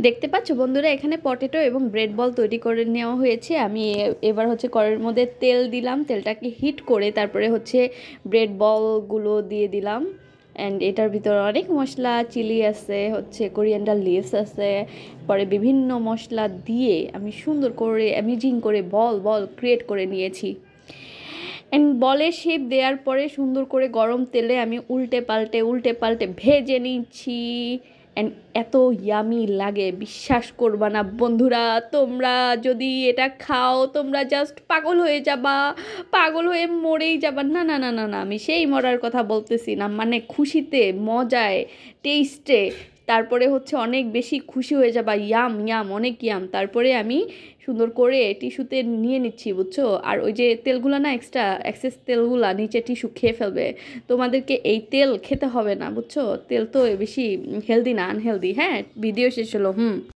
দেখতে পাচ্ছ বন্ধুরা, এখানে পটেটো এবং ব্রেড বল তৈরি করে নেওয়া হয়েছে। আমি এবার হচ্ছে কড়াইয়ের মধ্যে তেল দিলাম, তেলটাকে হিট করে তারপরে হচ্ছে ব্রেড বলগুলো দিয়ে দিলাম। অ্যান্ড এটার ভিতরে অনেক মশলা, চিলি আছে, হচ্ছে কোরিয়ান্ডার লিভস আছে, পরে বিভিন্ন মশলা দিয়ে আমি সুন্দর করে অ্যামেজিং করে বল বল ক্রিয়েট করে নিয়েছি। অ্যান্ড বলের শেপ দেওয়ার পরে সুন্দর করে গরম তেলে আমি উল্টে পাল্টে ভেজে নিচ্ছি। অ্যান্ড এত ইয়ামি লাগে, বিশ্বাস করবা না বন্ধুরা, তোমরা যদি এটা খাও তোমরা জাস্ট পাগল হয়ে যাবা, পাগল হয়ে মরেই যাবা। না না না না না, আমি সেই মরার কথা বলতেছি না, মানে খুশিতে, মজায়, টেস্টে তারপরে হচ্ছে অনেক বেশি খুশি হয়ে যাবা। ইয়াম ইয়াম, অনেক ইয়াম। তারপরে আমি সুন্দর করে টিস্যুতে নিয়ে নিচ্ছি, বুঝছো? আর ওই যে তেলগুলো না, এক্সেস তেলগুলা নিচে টিস্যু খেয়ে ফেলবে। তোমাদেরকে এই তেল খেতে হবে না, বুঝছো? তেল তো বেশি হেলদি না, আনহেলদি। হ্যাঁ, ভিডিও শেষ হলো।